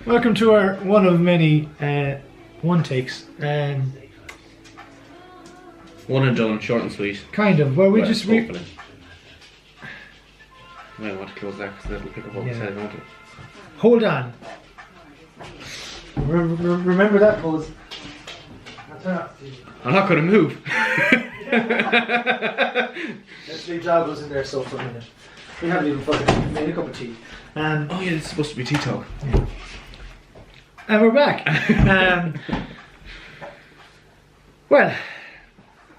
Welcome to our one of many one takes. One and done, short and sweet. Kind of. Well, we just hopefully. I might want to close that because that'll pick up what we said, won't it? Hold on. Remember that pose. I'm not going to move. Let's leave Jogos in there so for a minute. We haven't even fucking made a cup of tea. Oh yeah, it's supposed to be tea talk. Yeah. And we're back. Well,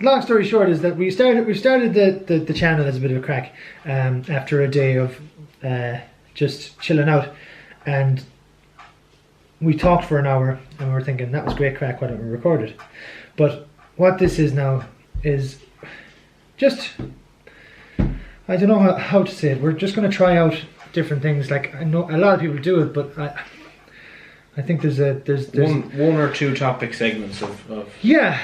long story short is that we started the channel as a bit of a crack after a day of just chilling out, and we talked for an hour and we were thinking that was great crack, why don't we record it? But what this is now is just, I don't know how to say it, we're just going to try out different things. Like, I know a lot of people do it, but I think there's one or two topic segments of yeah,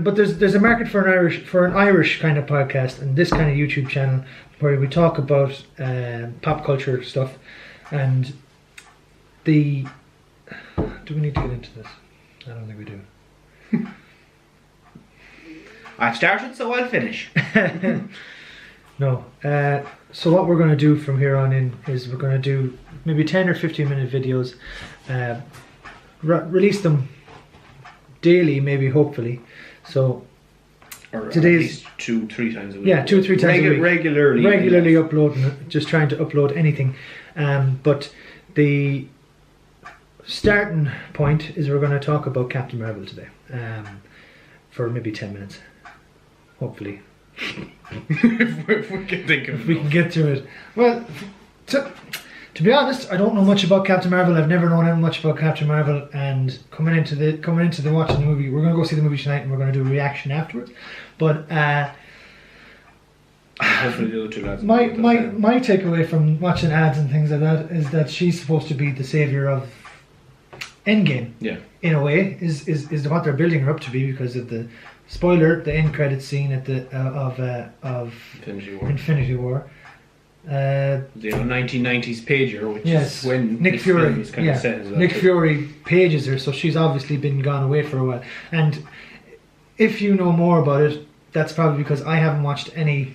but there's a market for an Irish kind of podcast and this kind of YouTube channel where we talk about pop culture stuff. And do we need to get into this? I don't think we do. I started, so I'll finish. No. So what we're going to do from here on in is we're going to do maybe 10 or 15 minute videos, release them daily, maybe, hopefully. So or today's at least 2-3 times a week. Yeah, 2 or 3 times a week. Regularly uploading, just trying to upload anything. But the starting point is we're going to talk about Captain Marvel today, for maybe 10 minutes, hopefully. if we can think of if we can get through it. Well, to be honest, I don't know much about Captain Marvel. I've never known much about Captain Marvel, and coming into the watching the movie, we're going to go see the movie tonight and we're going to do a reaction afterwards. But hopefully the other two lads. My takeaway from watching ads and things like that is that she's supposed to be the saviour of Endgame. Yeah. In a way, is what they're building her up to be, because of the spoiler, the end credits scene at the of Infinity War. The 1990s pager, which is when Nick Fury was kind of set as well. Nick Fury pages her, so she's obviously been gone away for a while. And if you know more about it, that's probably because I haven't watched any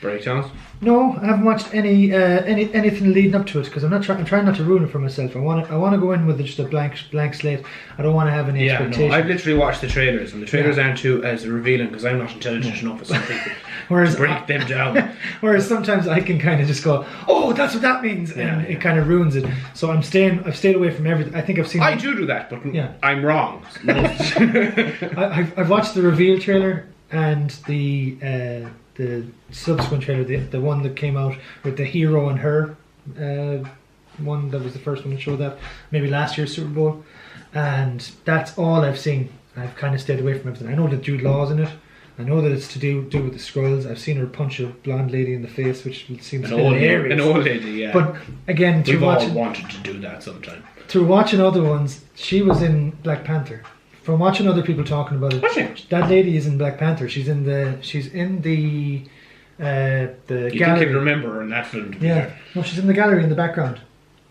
breakdowns. No, I haven't watched anything leading up to it, because I'm trying not to ruin it for myself. I want to go in with just a blank slate. I don't want to have any expectations. No, I've literally watched the trailers, and the trailers aren't too as revealing because I'm not intelligent enough as some people to break them down. Whereas sometimes I can kind of just go, oh, that's what that means, and it kind of ruins it. So I've stayed away from everything. I think I've seen. I do that, but I'm wrong. I've watched the reveal trailer and the subsequent trailer, the one that came out with the hero and her, one that was the first one to show that, maybe last year's Super Bowl, and that's all I've seen. I've kind of stayed away from everything. I know that Jude Law's in it. I know that it's to do with the Skrulls. I've seen her punch a blonde lady in the face, which seems hilarious. An old lady, yeah. But again, we've all wanted to do that sometime. Through watching other ones, she was in Black Panther. From watching other people talking about it, that lady is in Black Panther. She's in the gallery. You can remember her in that film. Yeah, no, she's in the gallery in the background.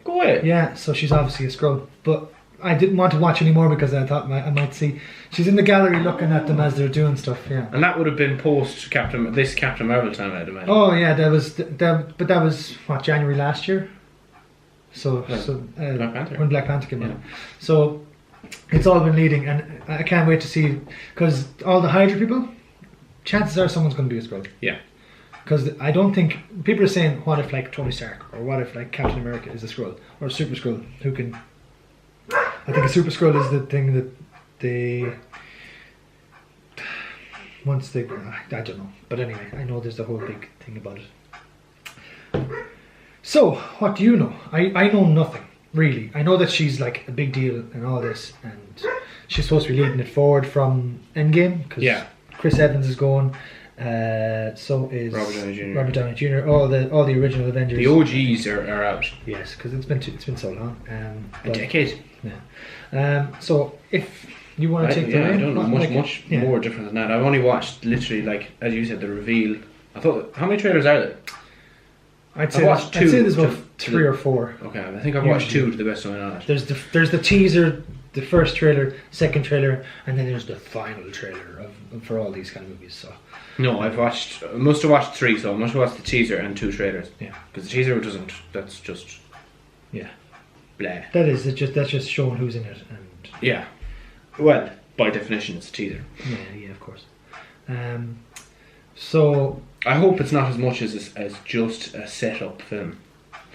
Go ahead. Yeah, so she's obviously a Skrull. But I didn't want to watch anymore because I thought I might see. She's in the gallery looking at them as they're doing stuff. Yeah. And that would have been post Captain Marvel time, I'd imagine. Oh yeah, but that was what, January last year. So Black Panther. When Black Panther came out. So it's all been leading, and I can't wait to see, because all the Hydra people, chances are someone's going to be a Skrull. Yeah. Because I don't think people are saying, what if like Tony Stark, or what if like Captain America is a Skrull, or a Super Skrull who can. I think a Super Skrull is the thing that they once they. I don't know, but anyway, I know there's the whole big thing about it. So, what do you know? I know nothing. Really, I know that she's like a big deal and all this, and she's supposed to be leading it forward from Endgame, because Chris Evans is going, so is Robert Downey Jr. All the original Avengers. The OGs are out. Yes, because it's been so long. A decade. Yeah. So if you want to take the I don't know much more different than that. I've only watched literally, like as you said, the reveal. I thought, how many trailers are there? I'd say there's about 3 or 4. Okay, I think I've watched 2 to the best of my knowledge. There's the teaser, the first trailer, second trailer, and then there's the final trailer for all these kind of movies. So no, I must have watched 3, so I must have watched the teaser and 2 trailers. Yeah, because the teaser doesn't. That's just blah. That's just showing who's in it, and yeah. Well, by definition, it's a teaser. Yeah, of course. So I hope it's not as much as just a setup film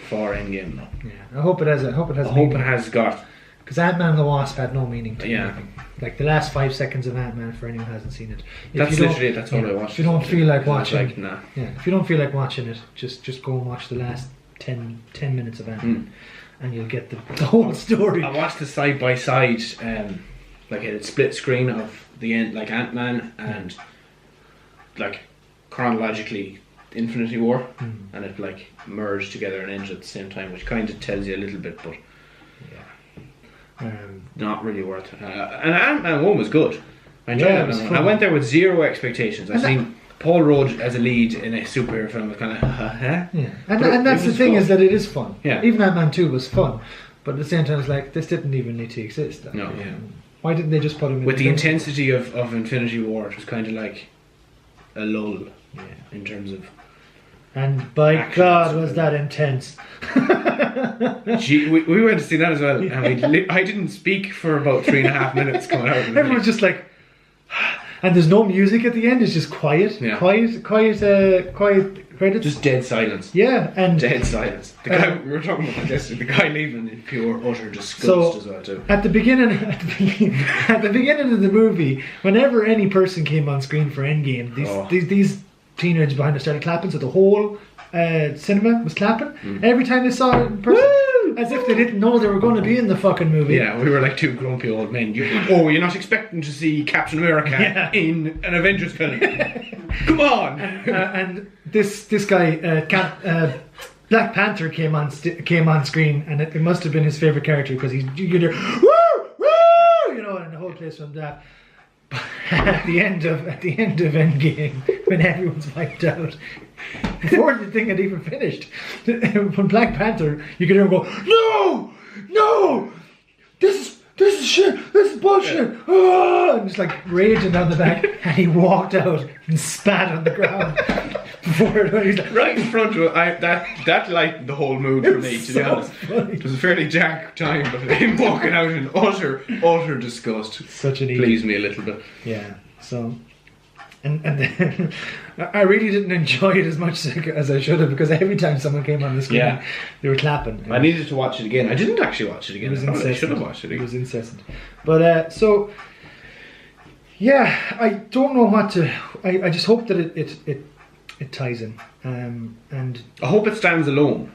for Endgame, though. Yeah, I hope it has. I hope it has got. Because Ant-Man and the Wasp had no meaning to Yeah. anything. Like the last 5 seconds of Ant-Man, for anyone who hasn't seen it. That's literally it. That's all I watched. If you don't feel like watching, like, nah. if you don't feel like watching it, just go and watch the last 10 minutes of Ant-Man, and you'll get the whole story. I watched the side by side, like a split screen of the end, like Ant-Man and like chronologically Infinity War, and it like merged together and ended at the same time, which kind of tells you a little bit, but not really worth it. And Ant-Man 1 was good. I enjoyed Ant-Man 1. I went there with 0 expectations. I seen Paul Rudd as a lead in a superhero film. Was kind of yeah, and that's the thing, is that it is fun. Yeah, even Ant-Man 2 was fun, but at the same time, it's like this didn't even need to exist. Like, no, yeah. Why didn't they just put him in with the intensity of Infinity War? It was kind of like a lull, in terms of. And by God, was that intense! Gee, we went to see that as well, and I didn't speak for about 3.5 minutes coming out. Everyone's just like, and there's no music at the end. It's just quiet, quiet credits. Just dead silence. Yeah, and dead silence. The guy we were talking about this, the guy leaving in pure utter disgust as well too. At the beginning of the movie, whenever any person came on screen for Endgame, these teenagers behind us started clapping, so the whole cinema was clapping every time they saw it in person. Woo! As if they didn't know they were going to be in the fucking movie. Yeah, we were like 2 grumpy old men. You're not expecting to see Captain America in an Avengers film. Come on! And this guy, Black Panther came on screen, and it must have been his favourite character, because you could hear woo, woo, and the whole place went that. At the end of Endgame, when everyone's wiped out, before the thing had even finished, when Black Panther, you could hear him go, no, this is shit, this is bullshit, and just like raging down the back, and he walked out and spat on the ground. Before he's like, right in front of it, that lightened the whole mood for me, to be honest. Funny. It was a fairly dark time, but him walking out in utter disgust pleased me a little bit. Yeah, so and then I really didn't enjoy it as much as I should have, because every time someone came on the screen, they were clapping. I needed to watch it again. I didn't actually watch it again. I should have watched it again. It was incessant. But so yeah, I don't know what to. I just hope that it ties in, and I hope it stands alone.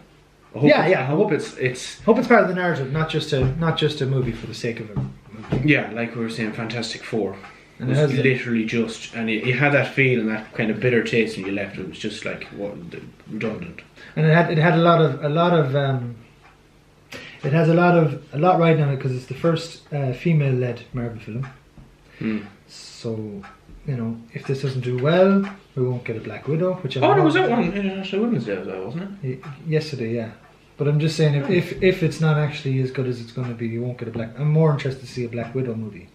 I hope it's part of the narrative, not just a movie for the sake of a movie. Yeah, like we were saying, Fantastic Four. And it was literally just, and you had that feel and that kind of bitter taste when you left. It was just like redundant. And it had a lot right on it, because it's the first female-led Marvel film. So, if this doesn't do well, we won't get a Black Widow. Which there was that one International Women's Day as well, wasn't it? Yesterday, yeah. But I'm just saying, if it's not actually as good as it's going to be, you won't get a Black. I'm more interested to see a Black Widow movie.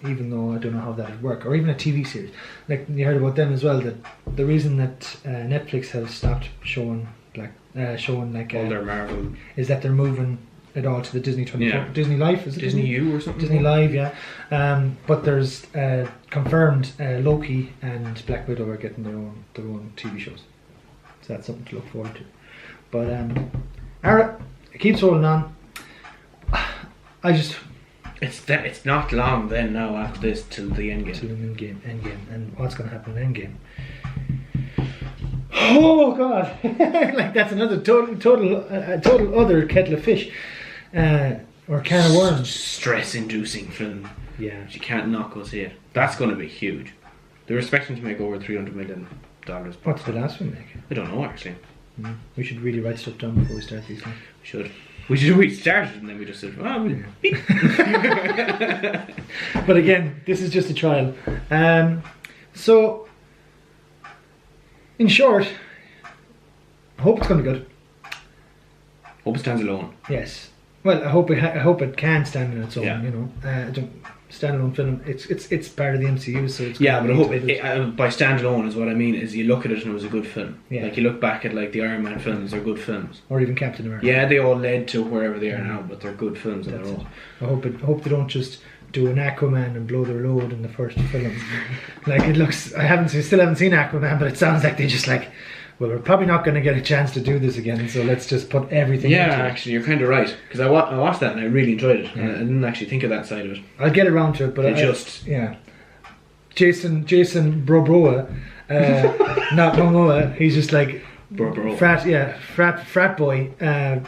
Even though I don't know how that would work, or even a TV series. Like you heard about them as well. That the reason that Netflix has stopped showing all their Marvel is that they're moving it all to the Disney 24, Disney Life, is it Disney U or something? Disney Live, yeah. But there's confirmed Loki and Black Widow are getting their own TV shows, so that's something to look forward to. But it keeps rolling on. It's not long then now after this till the Endgame. Endgame, and what's going to happen in Endgame? Oh God! Like that's another total other kettle of fish, or can of worms. Stress-inducing film. Yeah, you can't not go see it. That's going to be huge. They're expecting to make over $300 million. What's the last one make? I don't know actually. We should really write stuff down before we start these things. We should. We started and then we just said, But again, this is just a trial. So, in short, I hope it's going to be good. Hope it stands alone. Yes. Well, I hope it can stand on its own. Yeah. You know, standalone film. It's part of the MCU, so it's Yeah, but I hope it, by standalone is what I mean is you look at it and it was a good film. Yeah. Like you look back at like the Iron Man films, they're good films. or even Captain America. Yeah, they all led to wherever they are now, but they're good films on That's their it. own. I hope they don't just do an Aquaman and blow their load in the first film. Like it looks. Still haven't seen Aquaman, but it sounds like they just like. Well, we're probably not going to get a chance to do this again, so let's just put everything Yeah, into it. actually, you're kind of right. Because I watched that and I really enjoyed it. Yeah. And I didn't actually think of that side of it. I'll get around to it, but yeah. Jason Broboa, not Momoa. He's just like Bro. frat boy.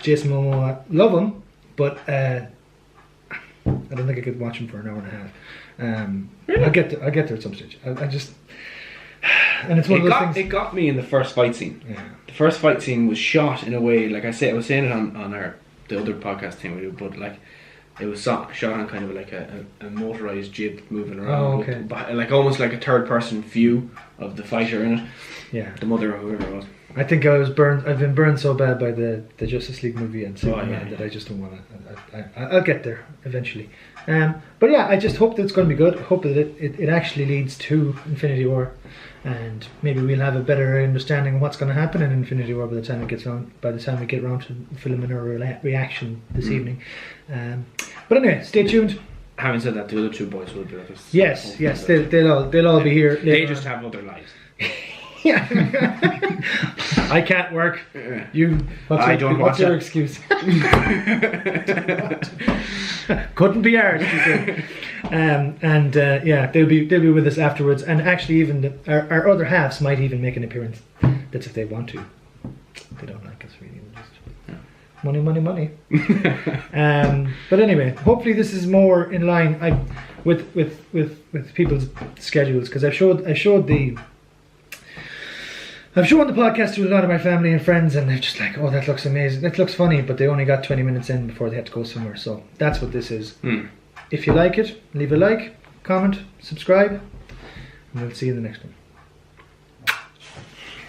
Jason Momoa, love him, but I don't think I could watch him for an hour and a half. Really? I'll get there at some stage. I just. And it's one of those things. It got me in the first fight scene. Yeah. The first fight scene was shot in a way, like I was saying it on the other podcast thing we do, but like it was shot on kind of like a motorized jib moving around, Oh, okay. like almost like a third person view of the fighter in it. Yeah. The mother or whoever it was. I think I was burned. I've been burned so bad by the Justice League movie and Superman that I just don't want to. I'll get there eventually. But yeah, I just hope that it's going to be good. I hope that it actually leads to Infinity War, and maybe we'll have a better understanding of what's going to happen in Infinity War by the time we get around to filming our reaction this evening. But anyway, stay tuned. Having said that, the other two boys will be with us. Yes, they'll all be here. They just have other lives. Yeah. I can't work. What's your excuse? Couldn't be ours. Yeah, they'll be with us afterwards, and actually even our other halves might even make an appearance. That's if they want to. They don't like us really. Just money. But anyway, hopefully this is more in line with people's schedules, because I've shown the podcast to a lot of my family and friends, and they're just like, oh, that looks amazing, that looks funny, but they only got 20 minutes in before they had to go somewhere. So that's what this is. If you like it, leave a like, comment, subscribe, and we'll see you in the next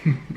one.